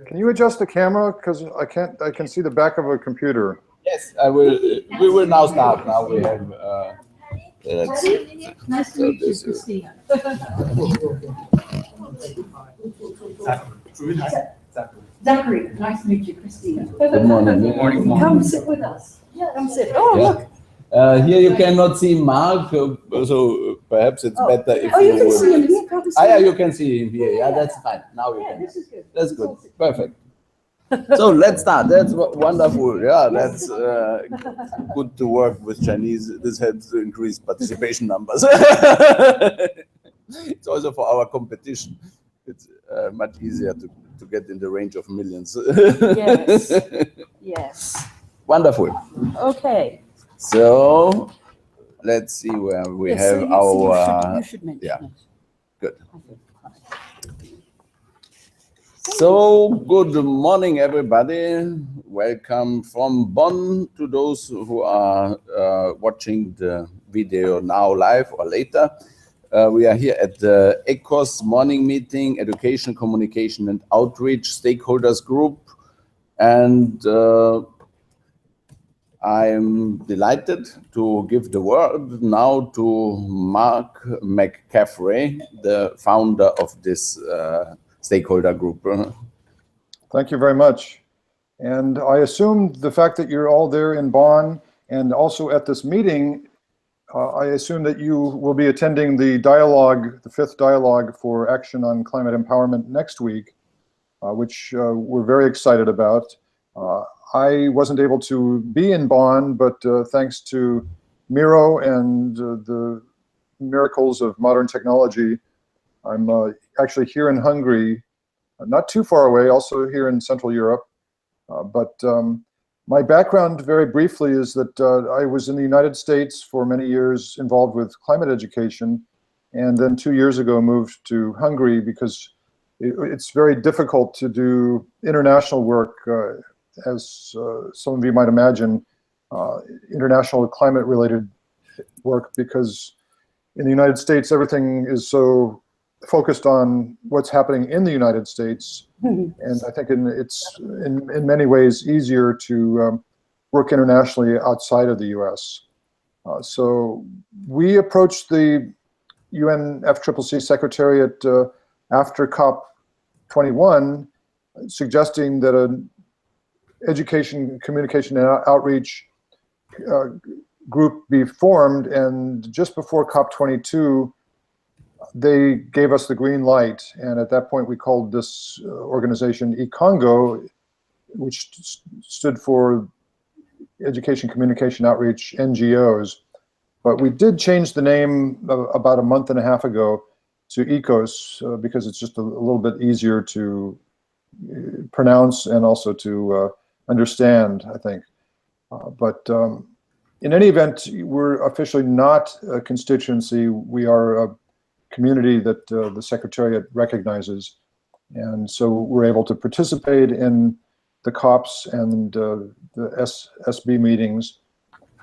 Can you adjust the camera? Because I can see the back of a computer. Yes, I will. We will now start. Now we have. Nice to meet you, Christina. Zachary, nice to meet you, Christina. Good morning. Good morning. Come sit with us. Come sit. Oh, Yeah. look. Here you cannot see Mark, so perhaps it's better if you can see him here. Can't you see yeah, him? you can see him here. Yeah, that's fine. Now you can. This is good. That's good. Perfect. So let's start. That's wonderful. Yeah, that's good to work with Chinese. This has increased participation numbers. It's also for our competition. It's much easier to get in the range of millions. Yes. Yes. Wonderful. Okay. So let's see where we have our. You should mention yeah. it. Good. So, good morning, everybody. Welcome from Bonn to those who are watching the video now live or later. We are here at the ECOS morning meeting, Education, Communication and Outreach Stakeholders Group. And I'm delighted to give the word now to Mark McCaffrey, the founder of this stakeholder group. Thank you very much. And I assume the fact that you're all there in Bonn and also at this meeting, I assume that you will be attending the dialogue, the 5th dialogue for action on climate empowerment next week, which we're very excited about. I wasn't able to be in Bonn, but thanks to Miro and the miracles of modern technology, I'm actually here in Hungary, not too far away, also here in Central Europe. But my background, very briefly, is that I was in the United States for many years involved with climate education, and then 2 years ago moved to Hungary because it's very difficult to do international work, as some of you might imagine, international climate-related work, because in the United States, everything is so focused on what's happening in the United States, and I think it's in many ways easier to work internationally outside of the U.S. So we approached the UNFCCC Secretariat after COP21, suggesting that an education, communication, and outreach group be formed, and just before COP22, they gave us the green light, and at that point we called this organization eCongo, which stood for Education, Communication, Outreach, NGOs. But we did change the name about a month and a half ago to ECOS because it's just a little bit easier to pronounce and also to understand, I think. But in any event, we're officially not a constituency. We are a community that the Secretariat recognizes. And so we're able to participate in the COPs and the SB meetings.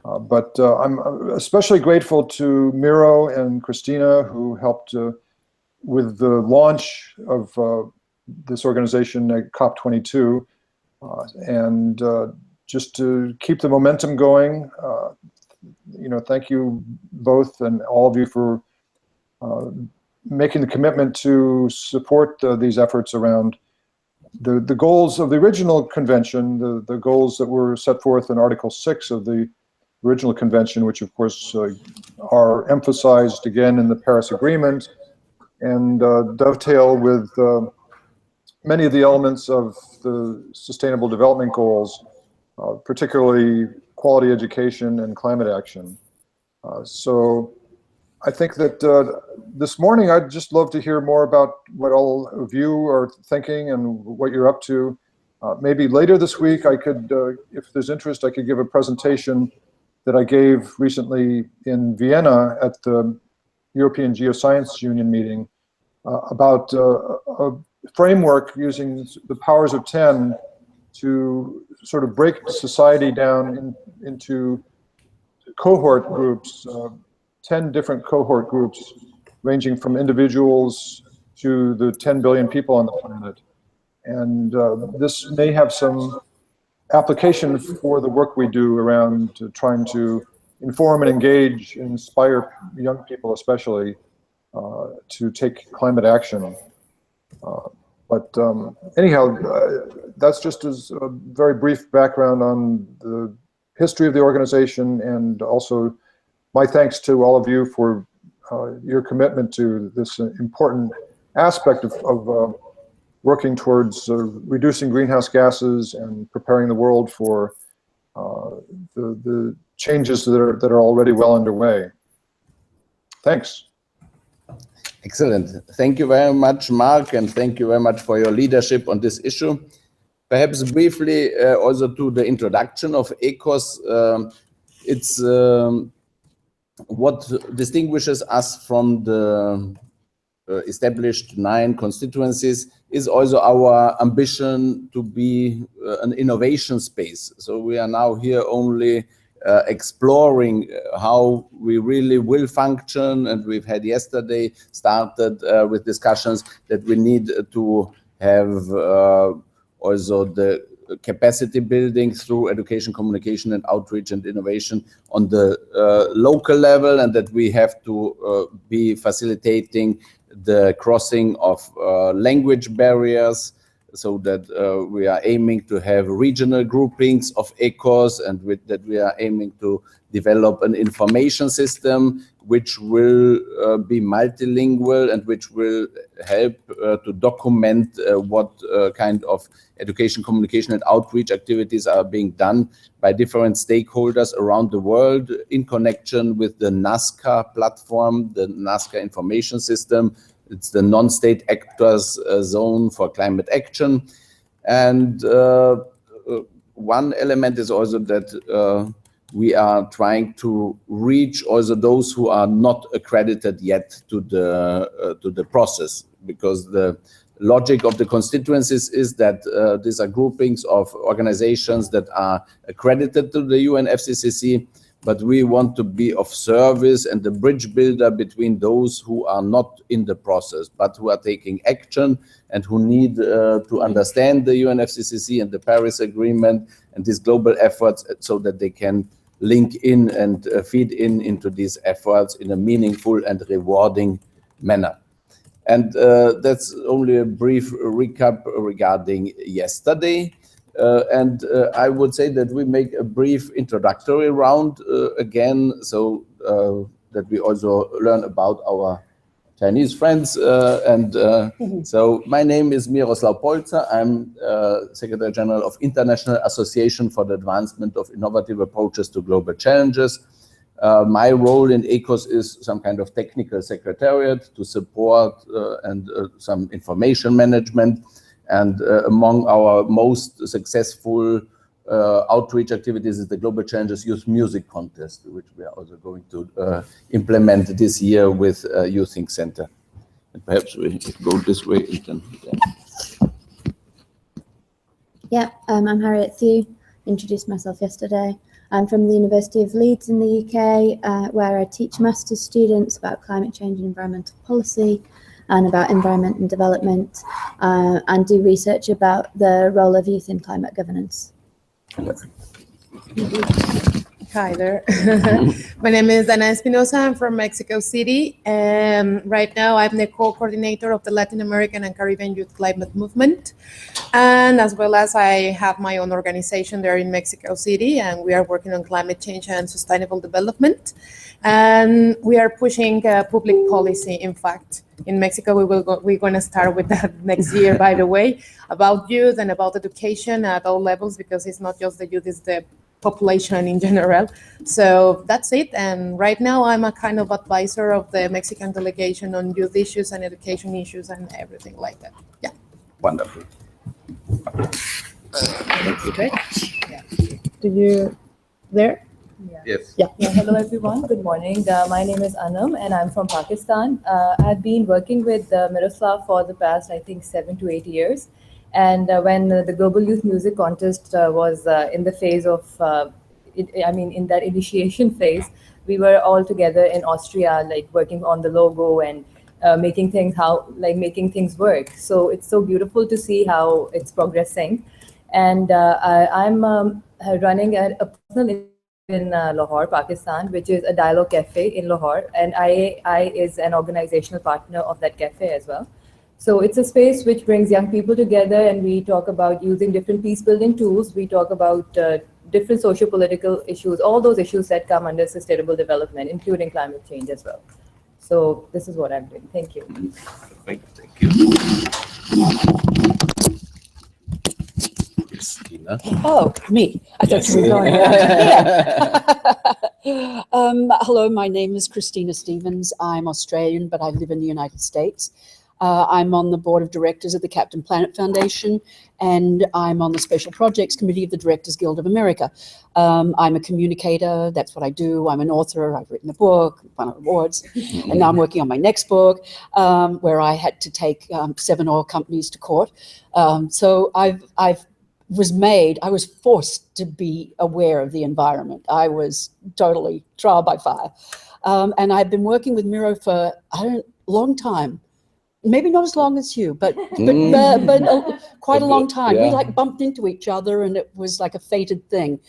But I'm especially grateful to Miro and Christina, who helped with the launch of this organization at COP22. And just to keep the momentum going, thank you both and all of you for making the commitment to support these efforts around the goals of the original convention, the goals that were set forth in Article 6 of the original convention, which of course are emphasized again in the Paris Agreement and dovetail with many of the elements of the Sustainable Development Goals, particularly quality education and climate action. So I think that this morning I'd just love to hear more about what all of you are thinking and what you're up to. Maybe later this week I could, if there's interest, I could give a presentation that I gave recently in Vienna at the European Geoscience Union meeting about a framework using the powers of 10 to sort of break society down into cohort groups, 10 different cohort groups, ranging from individuals to the 10 billion people on the planet. And this may have some application for the work we do around trying to inform and engage, inspire young people especially to take climate action. But anyhow, that's just as a very brief background on the history of the organization, and also my thanks to all of you for your commitment to this important aspect of working towards reducing greenhouse gases and preparing the world for the changes that are already well underway. Thanks. Excellent. Thank you very much, Mark, and thank you very much for your leadership on this issue. Perhaps briefly also to the introduction of ECOS. It's what distinguishes us from the established 9 constituencies is also our ambition to be an innovation space. So we are now here only exploring how we really will function, and we've had yesterday started with discussions that we need to have also the capacity building through education, communication, and outreach and innovation on the local level, and that we have to be facilitating the crossing of language barriers, so that we are aiming to have regional groupings of ECOS, and with that we are aiming to develop an information system which will be multilingual and which will help to document what kind of education, communication, and outreach activities are being done by different stakeholders around the world in connection with the NASCA platform, the NASCA information system. It's the non-state actors zone for climate action. And one element is also that we are trying to reach also those who are not accredited yet to the process, because the logic of the constituencies is that these are groupings of organizations that are accredited to the UNFCCC, but we want to be of service and the bridge builder between those who are not in the process, but who are taking action and who need to understand the UNFCCC and the Paris Agreement and these global efforts, so that they can link in and feed into these efforts in a meaningful and rewarding manner. And that's only a brief recap regarding yesterday. And I would say that we make a brief introductory round again, so that we also learn about our Chinese friends. So my name is Miroslav Polzer. I'm Secretary General of International Association for the Advancement of Innovative Approaches to Global Challenges. My role in ECOS is some kind of technical secretariat to support and some information management. And among our most successful outreach activities is the Global Challenges Youth Music Contest, which we are also going to implement this year with Youth Think Center. And perhaps we go this way. Yeah, I'm Harriet Thew, introduced myself yesterday. I'm from the University of Leeds in the UK, where I teach master's students about climate change and environmental policy, and about environment and development, and do research about the role of youth in climate governance. Hi there. My name is Ana Espinosa. I'm from Mexico City. Right now, I'm the co-coordinator of the Latin American and Caribbean Youth Climate Movement. And as well as I have my own organization there in Mexico City, and we are working on climate change and sustainable development. And we are pushing public policy, in fact. In Mexico, we're going to start with that next year, by the way, about youth and about education at all levels, because it's not just the youth, it's the population in general. So that's it. And right now, I'm a kind of advisor of the Mexican delegation on youth issues and education issues and everything like that. Yeah. Wonderful. Thank you. Great. Yeah. Do you there? Yeah. Yes. Yeah. Hello, everyone. Good morning. My name is Anam, and I'm from Pakistan. I've been working with Miroslav for the past, I think, 7 to 8 years. And when the Global Youth Music Contest was in the phase of, in that initiation phase, we were all together in Austria, like working on the logo and making things work. So it's so beautiful to see how it's progressing. And I'm running a personal in Lahore, Pakistan, which is a dialogue cafe in Lahore, and I is an organizational partner of that cafe as well. So it's a space which brings young people together, and we talk about using different peace building tools. We talk about different socio-political issues, all those issues that come under sustainable development, including climate change as well. So this is what I'm doing. Thank you. Perfect. Thank you. Christina. Oh, me. I thought you were going. Hello, my name is Christina Stevens. I'm Australian, but I live in the United States. I'm on the board of directors of the Captain Planet Foundation, and I'm on the Special Projects Committee of the Directors Guild of America. I'm a communicator. That's what I do. I'm an author. I've written a book, won awards, and now I'm working on my next book, where I had to take 7 oil companies to court. So I was forced to be aware of the environment. I was totally trial by fire. And I've been working with Miro for a long time. Maybe not as long as you, but quite a long time. Yeah. We like bumped into each other, and it was like a fated thing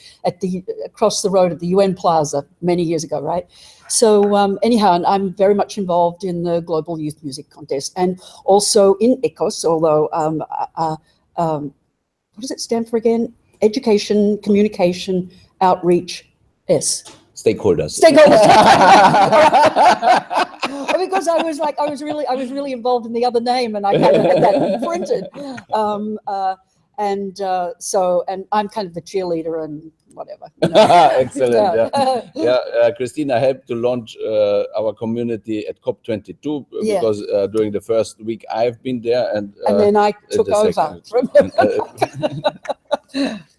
across the road at the UN Plaza many years ago, right? So anyhow, and I'm very much involved in the Global Youth Music Contest, and also in ECOS, although what does it stand for again? Education, Communication, Outreach, Stakeholders. Because I was really involved in the other name, and I kind of had that printed. And I'm kind of the cheerleader and whatever. You know. Excellent. Yeah. Christina helped to launch our community at COP22 because during the first week I've been there, and then I took over. Second.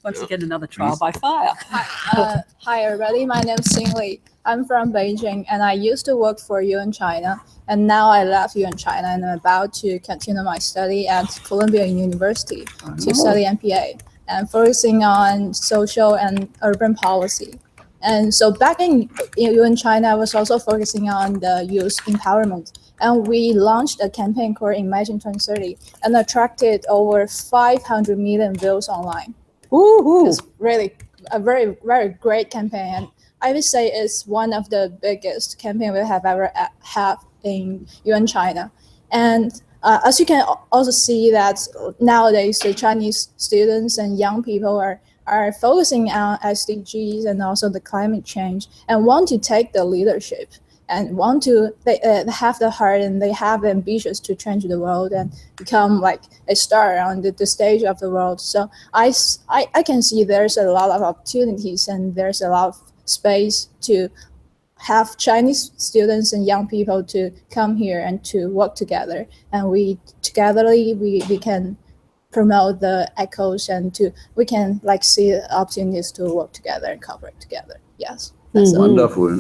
Once again, another trial by fire. Hi, everybody. My name is Xing Li. I'm from Beijing, and I used to work for UN China, and now I left UN China, and I'm about to continue my study at Columbia University to study MPA and focusing on social and urban policy. And so back in UN China, I was also focusing on the youth empowerment. And we launched a campaign called Imagine 2030 and attracted over 500 million views online. Woo-hoo. It's really a very, very great campaign. And I would say it's one of the biggest campaign we have ever had in UN China. And as you can also see that nowadays the Chinese students and young people are focusing on SDGs and also the climate change and want to take the leadership and want to have the heart, and they have ambitions to change the world and become like a star on the stage of the world. So I can see there's a lot of opportunities, and there's a lot of space to have Chinese students and young people to come here and to work together. And we can promote the ECOS, and we can like see opportunities to work together and cooperate together. Yes. That's Wonderful.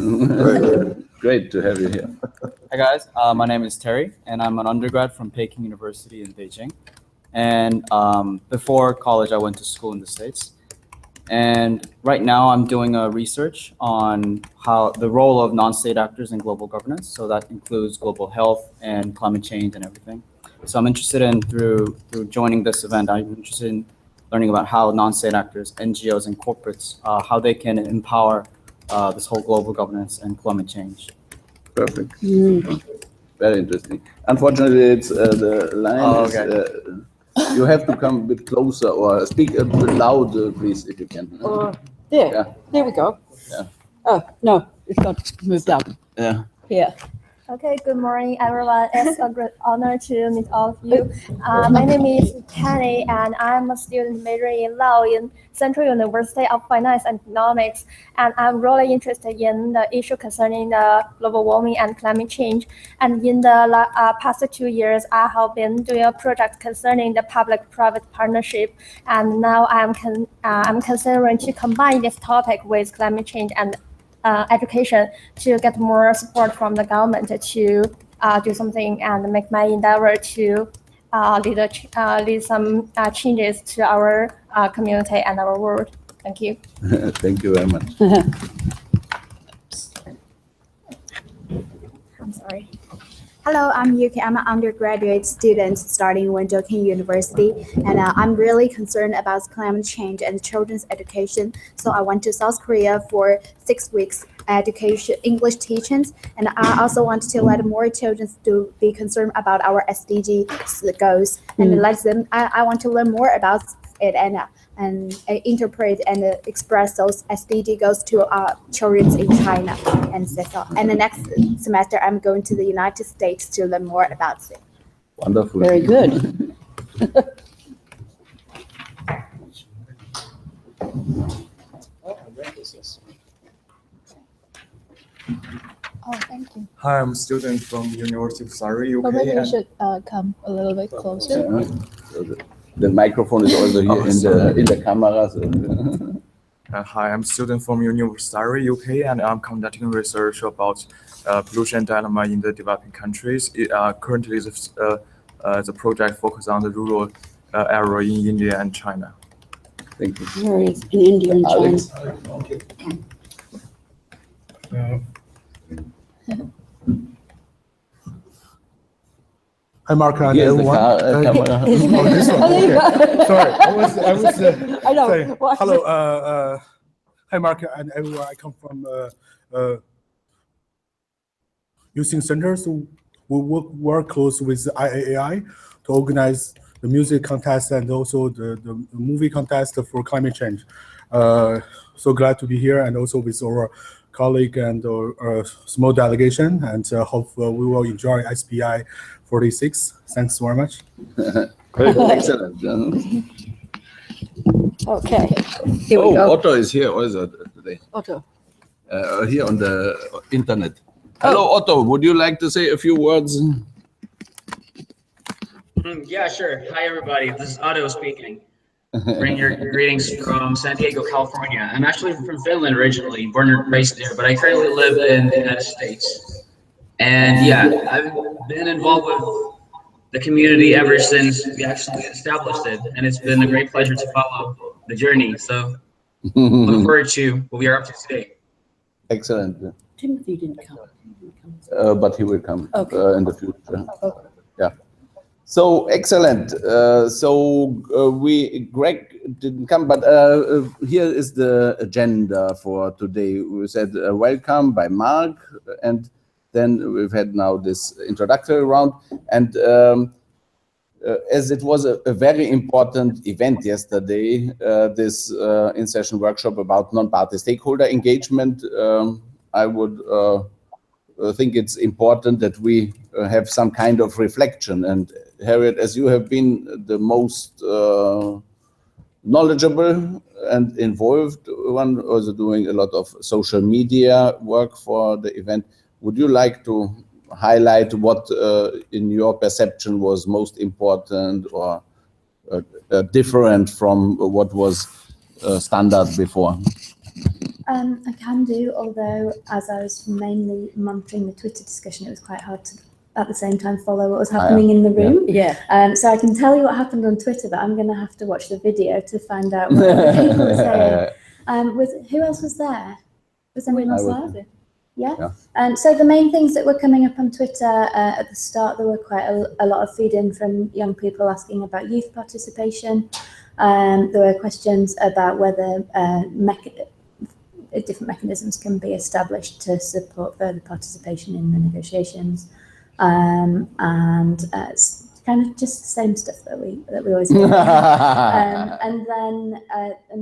Great to have you here. Hi guys, my name is Terry, and I'm an undergrad from Peking University in Beijing. And before college, I went to school in the States. And right now, I'm doing a research on how the role of non-state actors in global governance. So that includes global health and climate change and everything. So I'm interested in through joining this event. I'm interested in learning about how non-state actors, NGOs, and corporates, how they can empower this whole global governance and climate change. Perfect. Very interesting. Unfortunately, it's the line is, you have to come a bit closer or speak a bit loud, please, if you can. There we go. Yeah. Oh, no, it's not moved up. Yeah. Yeah. Okay, good morning, everyone. It's a great honor to meet all of you. My name is Kenny, and I'm a student majoring in law in Central University of Finance and Economics. And I'm really interested in the issue concerning the global warming and climate change. And in the past 2 years, I have been doing a project concerning the public-private partnership. And now I'm considering to combine this topic with climate change and education to get more support from the government to do something and make my endeavor to lead some changes to our community and our world. Thank you. Thank you very much. I'm sorry. Hello, I'm Yuki. I'm an undergraduate student studying Wenzhou University, and I'm really concerned about climate change and children's education. So I went to South Korea for 6 weeks education, English teachings, and I also want to let more children to be concerned about our SDG goals and let them. I want to learn more about it and interpret and express those SDG goals to children in China. And so, and the next semester, I'm going to the United States to learn more about it. Wonderful. Very good. Oh, thank you. Hi, I'm a student from University of Surrey, UK. But maybe we and- should come a little bit closer. The microphone is also here in the camera. So. Hi, I'm a student from University of Surrey, UK, and I'm conducting research about pollution dilemma in the developing countries. Currently, the project focuses on the rural area in India and China. Thank you. Areas in India and China. Alex? Hi, Mark and Here's everyone. the camera. Oh, this one. Okay. Sorry, I was. I know. Sorry. Hello. Hi, Mark and everyone. I come from using centers who work close with the IAAI to organize the music contest and also the movie contest for climate change. So glad to be here and also with our colleague and our small delegation, and hope we will enjoy SPI 46. Thanks very much. Excellent. Okay. Here we Oh, go. Otto is here also today. Otto. Here on the internet. Hello, Otto. Would you like to say a few words? Yeah, sure. Hi, everybody. This is Otto speaking. Bring your greetings from San Diego, California. I'm actually from Finland originally, born and raised there, but I currently live in the United States. And yeah, I've been involved with the community ever since we actually established it. And it's been a great pleasure to follow the journey. So look forward to what we are up to today. Excellent. Timothy didn't come. But he will come in the future. Okay. Yeah. So excellent. Greg didn't come, but here is the agenda for today. We said welcome by Mark, and then we've had now this introductory round. And as it was a very important event yesterday, this in-session workshop about non-party stakeholder engagement, I would think it's important that we have some kind of reflection. And Harriet, as you have been the most knowledgeable and involved one, also doing a lot of social media work for the event, would you like to highlight what in your perception was most important or different from what was standard before? I can do, although as I was mainly monitoring the Twitter discussion, it was quite hard to at the same time follow what was happening in the room. Yeah. So I can tell you what happened on Twitter, but I'm going to have to watch the video to find out what other people were saying. Who else was there? Was anyone else there? Yeah. So the main things that were coming up on Twitter at the start, there were quite a lot of feed-in from young people asking about youth participation. There were questions about whether different mechanisms can be established to support further participation in the negotiations. It's kind of just the same stuff that we always do. And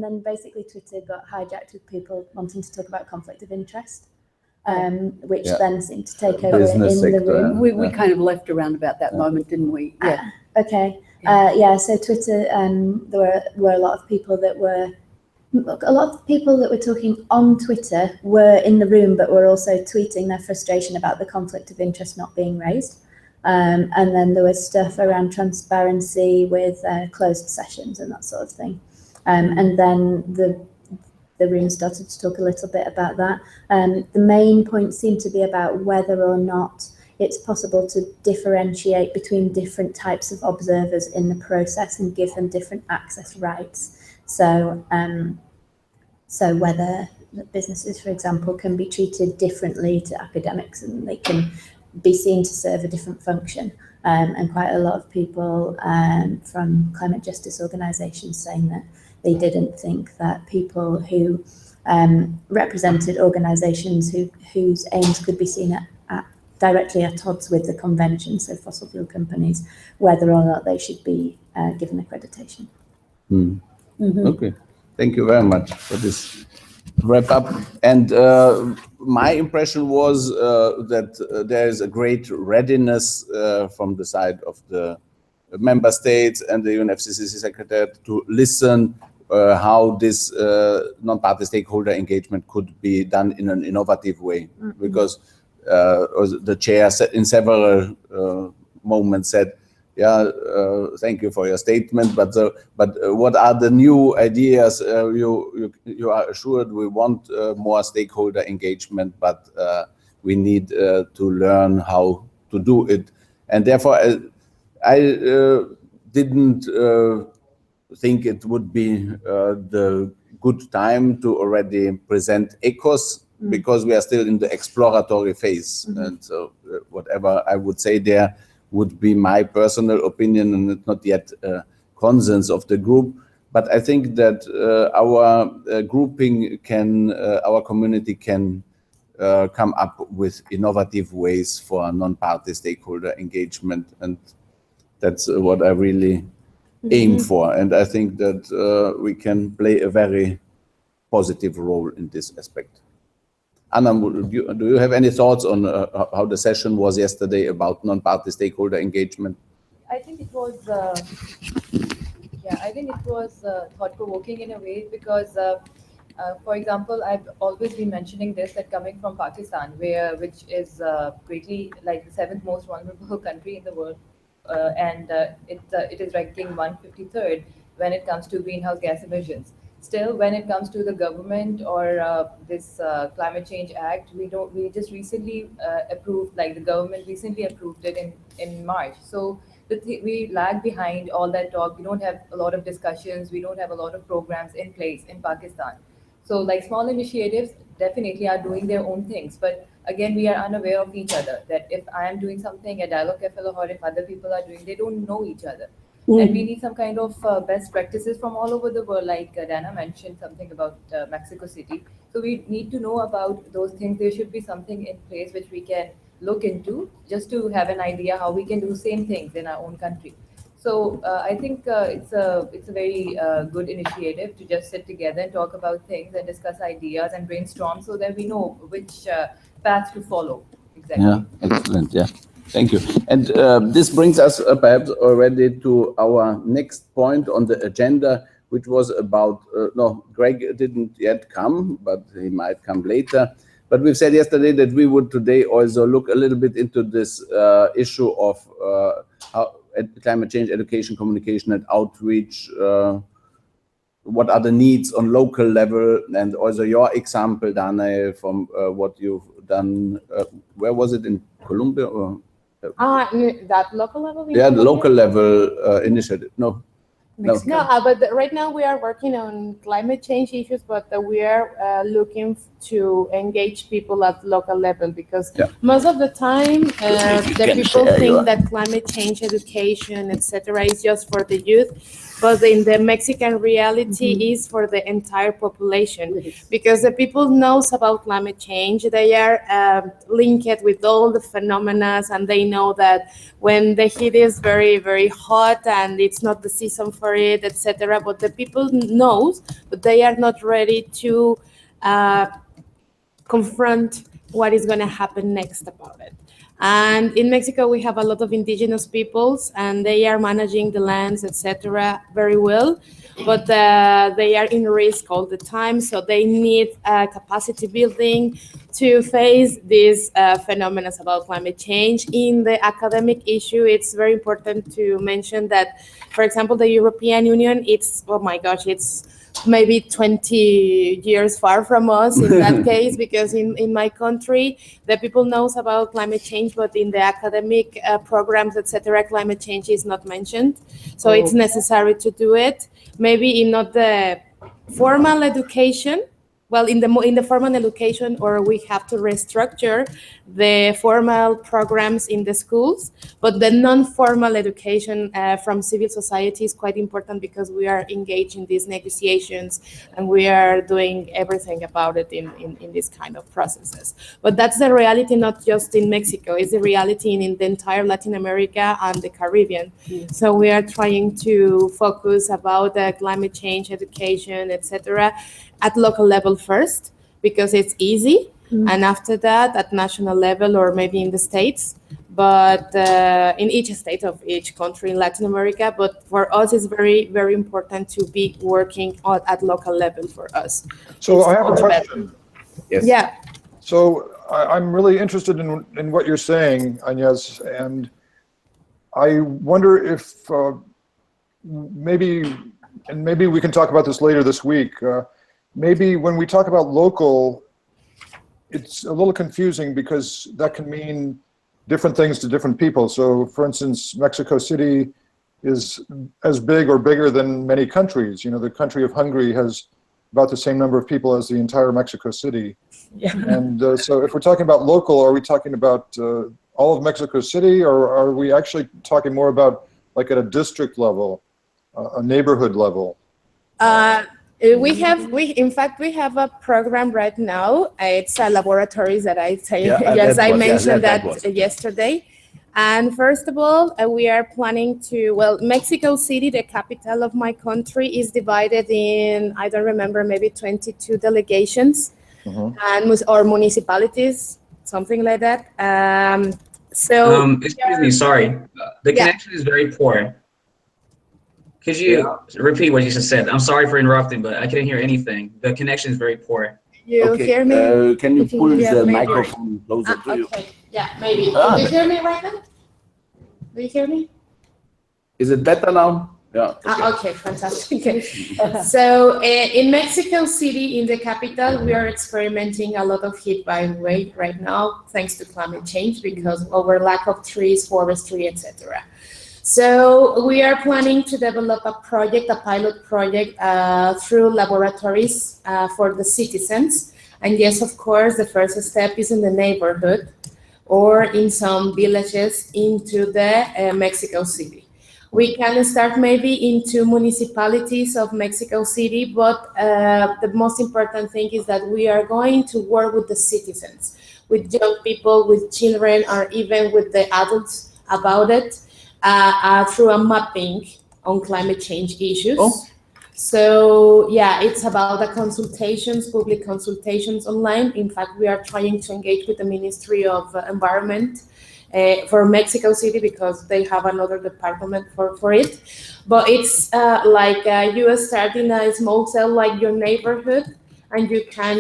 then basically Twitter got hijacked with people wanting to talk about conflict of interest, which then seemed to take over in the room. We kind of left around about that moment, didn't we? Yeah. Okay. So Twitter, there were a lot of people that were talking on Twitter were in the room, but were also tweeting their frustration about the conflict of interest not being raised. And then there was stuff around transparency with closed sessions and that sort of thing. And then the room started to talk a little bit about that. The main point seemed to be about whether or not it's possible to differentiate between different types of observers in the process and give them different access rights. So whether businesses, for example, can be treated differently to academics, and they can be seen to serve a different function. And quite a lot of people from climate justice organisations saying that they didn't think that people who represented organisations whose aims could be seen directly at odds with the convention, so fossil fuel companies, whether or not they should be given accreditation. Okay, thank you very much for this wrap up. And my impression was that there is a great readiness from the side of the member states and the UNFCCC Secretariat to listen how this non-party stakeholder engagement could be done in an innovative way. Because the chair said in several moments said, yeah, thank you for your statement, but what are the new ideas? You are assured we want more stakeholder engagement, but we need to learn how to do it. And therefore, I didn't think it would be the good time to already present ECOS, because we are still in the exploratory phase. And so whatever I would say there would be my personal opinion, and it's not yet a consensus of the group. But I think that our grouping can, our community can come up with innovative ways for non-party stakeholder engagement. And that's what I really aim for. And I think that we can play a very positive role in this aspect. Anna, do you have any thoughts on how the session was yesterday about non-party stakeholder engagement? I think it was, I think it was thought-provoking in a way, because, for example, I've always been mentioning this, that coming from Pakistan, which is greatly like the 7th most vulnerable country in the world, and it is ranking 153rd when it comes to greenhouse gas emissions. Still, when it comes to the government or this Climate Change Act, we just recently approved, like the government recently approved it in March. So we lag behind all that talk. We don't have a lot of discussions. We don't have a lot of programs in place in Pakistan. So like small initiatives definitely are doing their own things. But again, we are unaware of each other, that if I am doing something at Dialogue Cafe or if other people are doing, they don't know each other. And we need some kind of best practices from all over the world, like Dana mentioned something about Mexico City. So we need to know about those things. There should be something in place which we can look into, just to have an idea how we can do same things in our own country. So I think it's a very good initiative to just sit together and talk about things and discuss ideas and brainstorm, so that we know which path to follow. Exactly. Yeah, excellent. Yeah. Thank you. And this brings us perhaps already to our next point on the agenda, which was about, no, Greg didn't yet come, but he might come later. But we've said yesterday that we would today also look a little bit into this issue of how climate change education, communication and outreach, what are the needs on local level, and also your example, Dana, from what you've done, where was it, in Colombia? Or? That local level? Yeah, the local level initiative. No. Mexico. No, but right now we are working on climate change issues, but we are looking to engage people at local level, because most of the time the people think that climate change education, etc., is just for the youth, but in the Mexican reality is for the entire population, because the people knows about climate change. They are linked with all the phenomena, and they know that when the heat is very, very hot and it's not the season for it, etc. But the people knows, but they are not ready to confront what is going to happen next about it. And in Mexico, we have a lot of indigenous peoples, and they are managing the lands, etc., very well, but they are in risk all the time. So they need capacity building to face these phenomena about climate change. In the academic issue, it's very important to mention that, for example, the European Union, it's, oh my gosh, it's maybe 20 years far from us in that case, because in my country, the people knows about climate change, but in the academic programs, etc., climate change is not mentioned. So it's necessary to do it. Maybe in not the formal education, well, in the formal education, or we have to restructure the formal programs in the schools, but the non-formal education from civil society is quite important because we are engaged in these negotiations and we are doing everything about it in these kind of processes. But that's the reality, not just in Mexico, it's the reality in the entire Latin America and the Caribbean. So we are trying to focus about climate change, education, etc., at local level first, because it's easy, and after that at national level or maybe in the states, but in each state of each country in Latin America. But for us, it's very, very important to be working at local level for us. So It's I have a much question. better. Yes. Yeah. So I'm really interested in what you're saying, Agnes, and I wonder if maybe we can talk about this later this week. Maybe when we talk about local, it's a little confusing because that can mean different things to different people. So for instance, Mexico City is as big or bigger than many countries. You know, the country of Hungary has about the same number of people as the entire Mexico City. Yeah. And so if we're talking about local, are we talking about all of Mexico City, or are we actually talking more about like at a district level, a neighborhood level? In fact, we have a program right now. It's laboratories that I say. Yes, I mentioned that yesterday. And first of all, we are planning to, well, Mexico City, the capital of my country, is divided in, I don't remember, maybe 22 delegations and or municipalities, something like that. Excuse me, sorry. The connection is very poor. Could you repeat what you just said? I'm sorry for interrupting, but I couldn't hear anything. The connection is very poor. You hear me? Can you pull the microphone closer to you? Okay, yeah, maybe. Do you hear me right now? Do you hear me? Is it better now? Yeah. Okay, fantastic. Okay. So in Mexico City, in the capital, we are experimenting a lot of heat wave right now, thanks to climate change, because of our lack of trees, forestry, etc. So we are planning to develop a project, a pilot project through laboratories for the citizens. And yes, of course, the first step is in the neighborhood or in some villages into the Mexico City. We can start maybe into municipalities of Mexico City, but the most important thing is that we are going to work with the citizens, with young people, with children, or even with the adults about it. Through a mapping on climate change issues. So yeah, it's about the consultations, public consultations online. In fact, we are trying to engage with the Ministry of Environment for Mexico City because they have another department for it. But it's like you start in a small cell like your neighborhood, and you can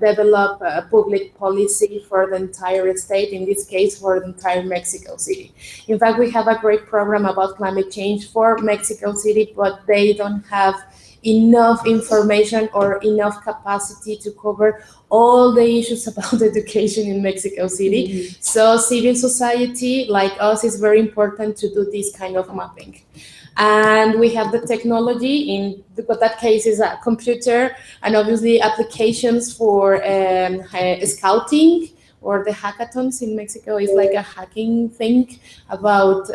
develop a public policy for the entire state, in this case, for the entire Mexico City. In fact, we have a great program about climate change for Mexico City, but they don't have enough information or enough capacity to cover all the issues about education in Mexico City. So civil society, like us, is very important to do this kind of mapping. And we have the technology but that case is a computer, and obviously applications for scouting, or the hackathons in Mexico is like a hacking thing about,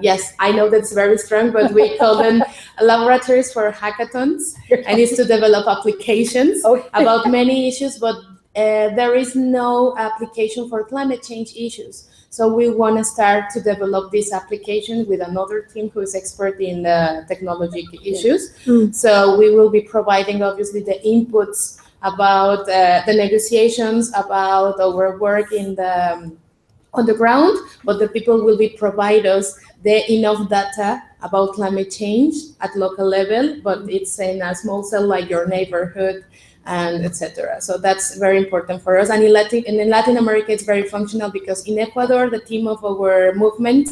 yes, I know that's very strong, but we call them laboratories for hackathons, and it's to develop applications about many issues, but there is no application for climate change issues. So we want to start to develop this application with another team who is expert in the technology issues. So we will be providing, obviously, the inputs about the negotiations, about our work on the ground, but the people will be provide us the enough data about climate change at local level, but it's in a small cell like your neighborhood, and etc. So that's very important for us. And in Latin America, it's very functional because in Ecuador, the team of our movement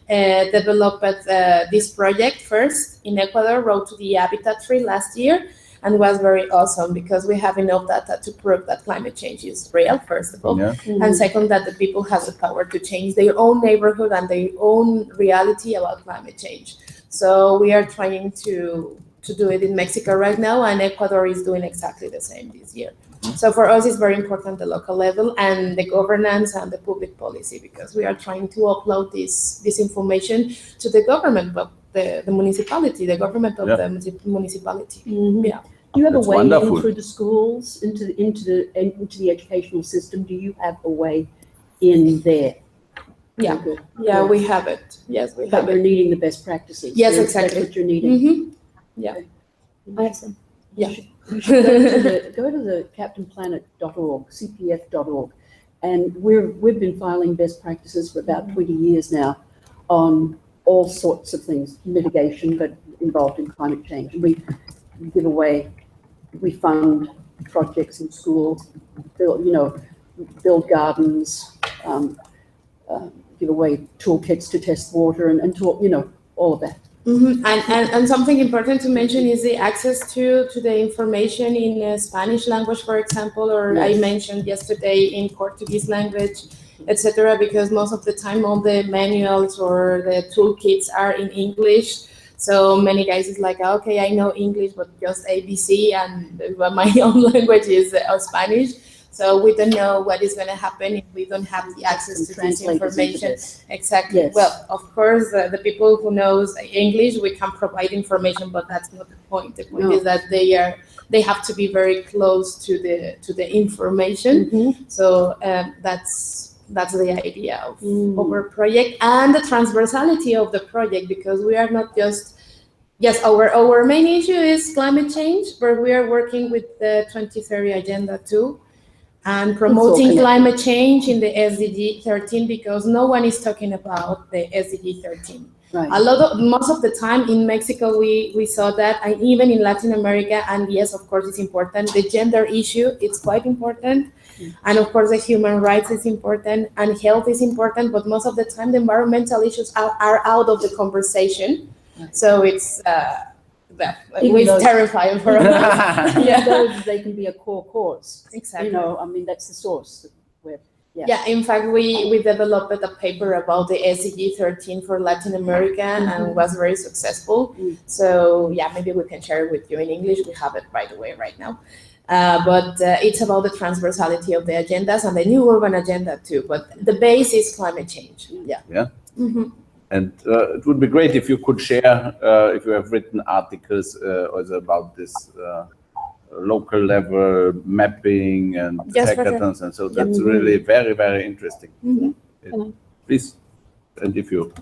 developed this project first in Ecuador, Road to the Habitat Tree last year, and was very awesome because we have enough data to prove that climate change is real, first of all, and second, that the people have the power to change their own neighborhood and their own reality about climate change. So we are trying to to do it in Mexico right now, and Ecuador is doing exactly the same this year. So for us, it's very important the local level and the governance and the public policy, because we are trying to upload this information to the government, but the municipality, the government of the municipality. Yeah. Do you have That's a way wonderful. in through the schools, into the educational system? Do you have a way in there? Yeah, Very good. yeah, Good. we have it. Yes, we But have we're it. needing the best practices. Yes, That's exactly. what you're needing. Yeah. Awesome. Yeah. You should go to the captainplanet.org, cpf.org, and we've been filing best practices for about 20 years now on all sorts of things, mitigation, but involved in climate change. We give away, we fund projects in schools, build gardens, give away toolkits to test water and talk, all of that. And something important to mention is the access to the information in Spanish language, for example, or Yes. I mentioned yesterday in Portuguese language, etc. Because most of the time all the manuals or the toolkits are in English. So many guys is like, okay, I know English, but just ABC, and my own language is Spanish. So we don't know what is going to happen if we don't have the access to this information. Exactly. Yes. Well, of course, the people who knows English, we can provide information, but that's not the point. The point is that they have to be very close to the information. So that's the idea of our project and the transversality of the project, because we are not just. Yes, our main issue is climate change, but we are working with the 2030 agenda too. And promoting climate change in the SDG 13, because no one is talking about the SDG 13. Right. Most of the time in Mexico, we saw that, and even in Latin America, and yes, of course, it's important. The gender issue, it's quite important. And of course, the human rights is important, and health is important, but most of the time, the environmental issues are out of the conversation. Right. So it's terrifying for us. Even though they can be a core cause. Exactly. That's the source. Yeah, in fact, we developed a paper about the SDG 13 for Latin America and was very successful. So yeah, maybe we can share it with you in English. We have it right away right now. But it's about the transversality of the agendas and the new urban agenda too. But the base is climate change. Yeah. Yeah. And it would be great if you could share, if you have written articles also about this local level mapping and hackathons, and so that's really very, very interesting. Please, and if you.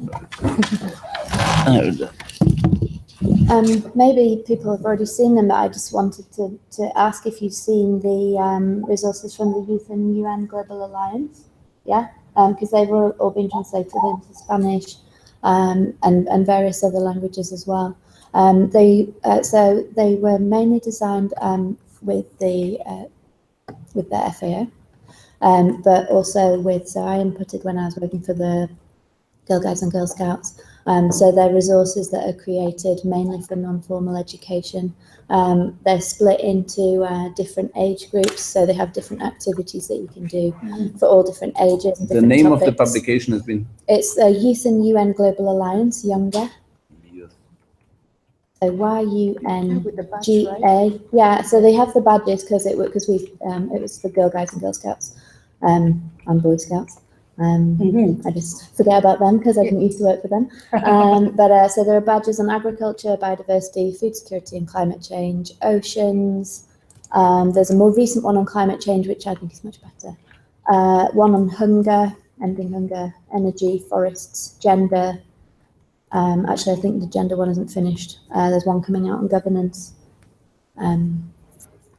Maybe people have already seen them, but I just wanted to ask if you've seen the resources from the Youth and UN Global Alliance. Yeah, because they've all been translated into Spanish and various other languages as well. So they were mainly designed with the FAO, but also so I inputted when I was working for the Girl Guides and Girl Scouts. So they're resources that are created mainly for non-formal education. They're split into different age groups, so they have different activities that you can do for all different ages. And The different name topics. of the publication has been? It's the Youth and UN Global Alliance, Younger. So YUNGA. Yeah, so they have the badges because it was for Girl Guides and Girl Scouts and Boy Scouts. I just forget about them because I didn't used to work for them. But so there are badges on agriculture, biodiversity, food security and climate change, oceans. There's a more recent one on climate change, which I think is much better. One on hunger, ending hunger, energy, forests, gender. Actually, I think the gender one isn't finished. There's one coming out on governance. And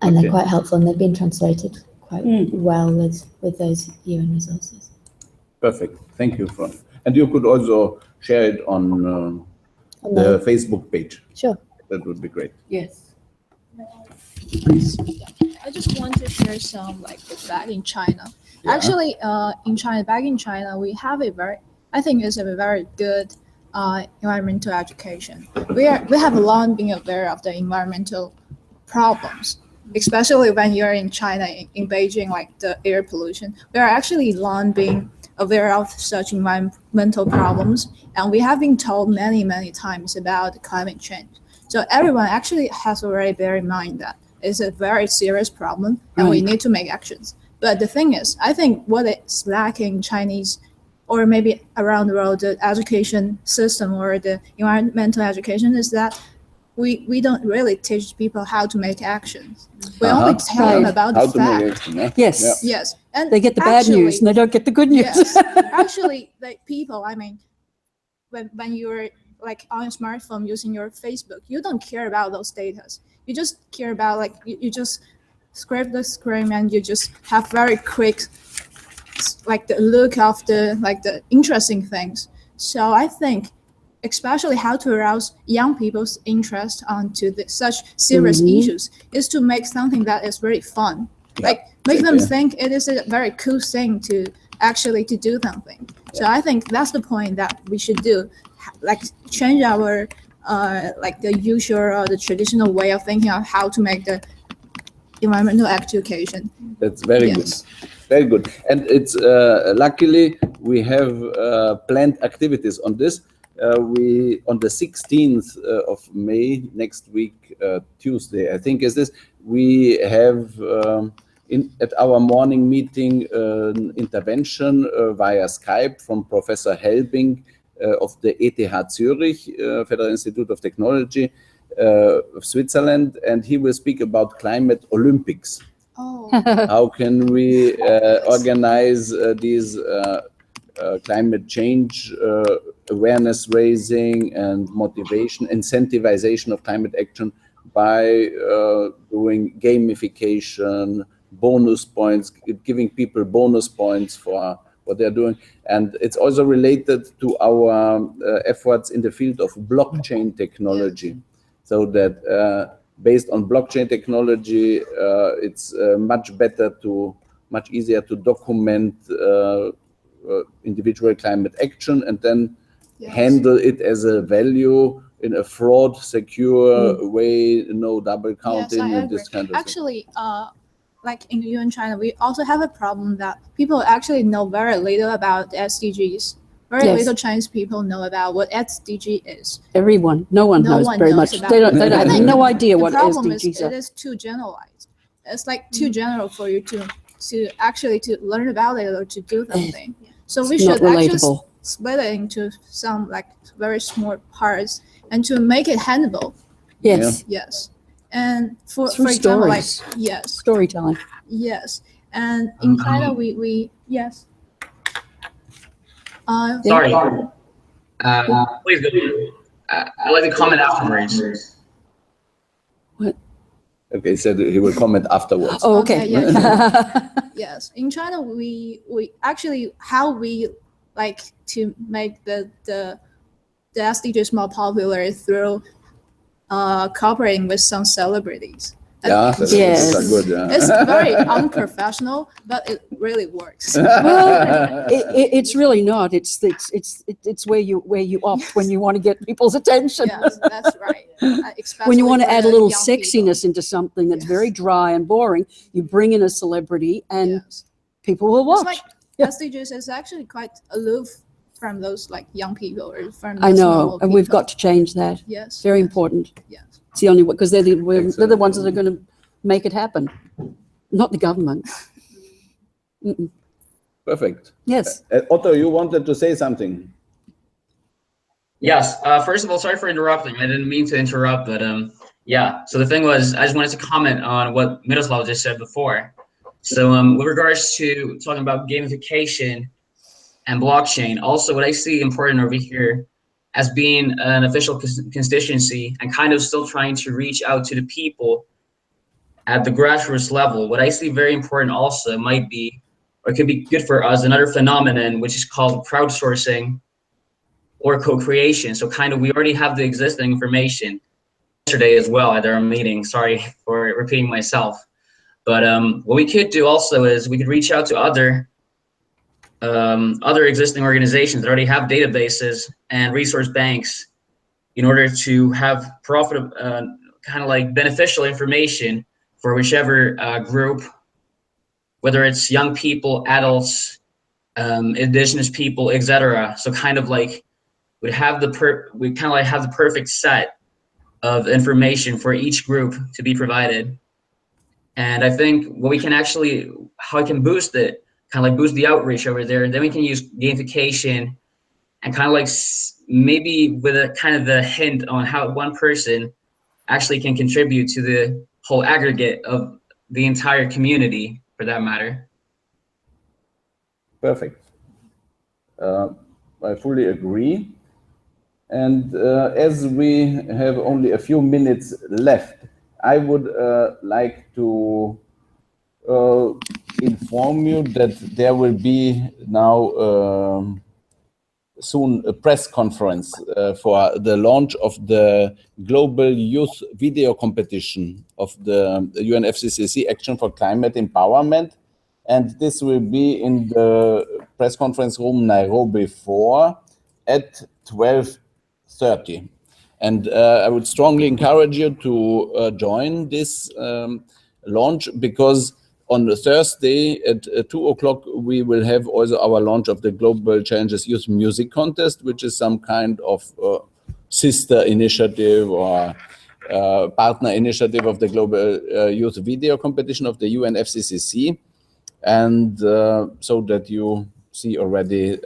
they're quite helpful, and they've been translated quite well with those UN resources. Perfect. Thank you. And you could also share it on the Facebook page. Sure. That would be great. Yes. Please. I just want to share some back in China. Yeah. Actually, back in China, we have I think it's a very good environmental education. We have long been aware of the environmental problems, especially when you're in China, in Beijing, like the air pollution. We are actually long been aware of such environmental problems, and we have been told many, many times about climate change. So everyone actually has already bear in mind that it's a very serious problem and we need to make actions. But the thing is, I think what is lacking in Chinese or maybe around the world, the education system or the environmental education is that we don't really teach people how to make actions. We only tell them about the fact. Yes. Yes. And they get the bad news and they don't get the good news. Yes. Actually, like people, I mean, when you're like on your smartphone using your Facebook, you don't care about those data. You just care about like you just scrape the screen and you just have very quick like the look of the interesting things. So I think especially how to arouse young people's interest onto such serious issues is to make something that is very fun. Like make them think it is a very cool thing to actually to do something. So I think that's the point that we should do, like change our like the usual or the traditional way of thinking of how to make the environmental education. That's very good. Very good. And it's luckily we have planned activities on this. We on the 16th of May next week, Tuesday, I think is this. We have at our morning meeting an intervention via Skype from Professor Helbing of the ETH Zurich, Federal Institute of Technology of Switzerland, and he will speak about climate Olympics. Oh. How can we organize these climate change awareness raising and motivation, incentivization of climate action by doing gamification, bonus points, giving people bonus points for what they're doing. And it's also related to our efforts in the field of blockchain technology. So that based on blockchain technology, it's much easier to document individual climate action and then handle it as a value in a fraud secure way, no double counting and this kind of actually, like in EU and China, we also have a problem that people actually know very little about SDGs. Very little Chinese people know about what SDG is. No one knows very much. They have no idea what SDGs are. It is too generalized. It's like too general for you to actually to learn about it or to do something. So we should actually split it into some like very small parts and to make it handleable. Yes. Yes. And for stories. example, like Storytelling. Yes. And in China we yes. Sorry. Please go. I'd like to comment afterwards. What? Okay, he said he will comment afterwards. Oh, okay. Yes. In China, we actually how we like to make the SDGs more popular through cooperating with some celebrities. That's good. Yeah. It's very unprofessional, but it really works. Well, it's really not. It's where you opt when you want to get people's attention. Yes, that's right. When you want to add a little sexiness into something that's very dry and boring, you bring in a celebrity and people will watch. It's like SDGs is actually quite aloof from those like young people or from those I know, normal and we've people. got to change that. Yes. Very important. Yes. It's the only way, because they're the ones that are going to make it happen, not the government. Perfect. Yes. Otto, you wanted to say something. Yes. First of all, sorry for interrupting. I didn't mean to interrupt, but yeah. So the thing was, I just wanted to comment on what Miroslav just said before. So with regards to talking about gamification and blockchain, also what I see important over here as being an official constituency and kind of still trying to reach out to the people at the grassroots level, what I see very important also might be, or could be good for us, another phenomenon, which is called crowdsourcing or co-creation. So kind of, we already have the existing information yesterday as well at our meeting, sorry for repeating myself. But what we could do also is we could reach out to other existing organizations that already have databases and resource banks in order to have kind of like beneficial information for whichever group, whether it's young people, adults, indigenous people, etc. So kind of like we kind of like have the perfect set of information for each group to be provided. And I think what we can actually, how I can boost it, kind of like boost the outreach over there, and then we can use gamification and kind of like maybe with a kind of the hint on how one person actually can contribute to the whole aggregate of the entire community, for that matter. Perfect. I fully agree. And as we have only a few minutes left, I would like to inform you that there will be now soon a press conference for the launch of the Global Youth Video Competition of the UNFCCC Action for Climate Empowerment. And this will be in the press conference room Nairobi 4 at 12:30. And I would strongly encourage you to join this launch, because on the Thursday at 2 o'clock, we will have also our launch of the Global Challenges Youth Music Contest, which is some kind of sister initiative or partner initiative of the Global Youth Video Competition of the UNFCCC. And so that you see already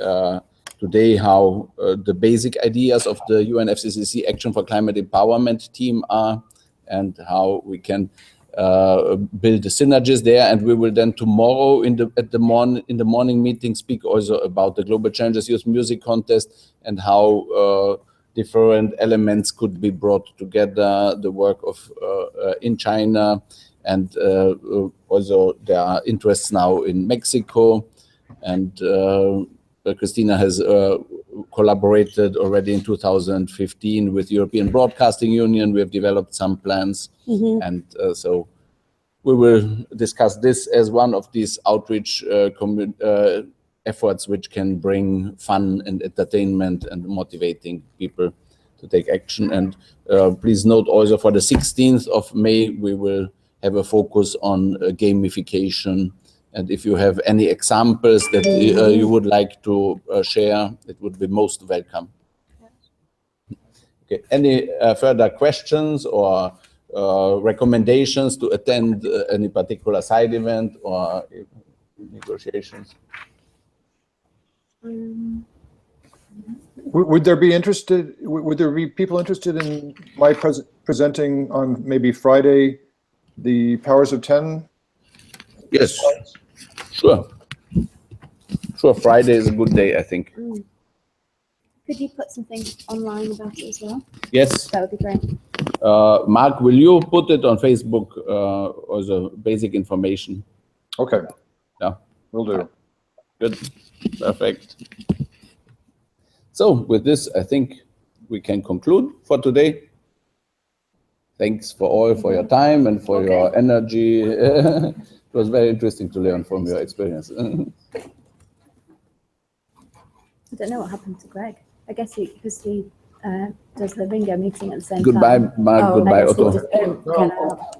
today how the basic ideas of the UNFCCC Action for Climate Empowerment team are, and how we can build the synergies there. And we will then tomorrow in the morning meeting speak also about the Global Challenges Youth Music Contest and how different elements could be brought together, the work of in China, and also there are interests now in Mexico. And Christina has collaborated already in 2015 with European Broadcasting Union. We have developed some plans. And so we will discuss this as one of these outreach efforts which can bring fun and entertainment and motivating people to take action. And please note also for the 16th of May, we will have a focus on gamification. And if you have any examples that you would like to share, it would be most welcome. Okay. Any further questions or recommendations to attend any particular side event or negotiations? Would there be people interested in my presenting on maybe Friday, the Powers of 10? Yes, sure. Sure, Friday is a good day, I think. Could you put something online about it as well? Yes. That would be great. Mark, will you put it on Facebook also basic information? Okay. Yeah. Will do. Good. Perfect. So with this, I think we can conclude for today. Thanks for your time and for your energy. It was very interesting to learn from your experience. I don't know what happened to Greg. I guess because he does the Ringo meeting at the same Goodbye, time. Mark. Goodbye, I guess he Otto. just,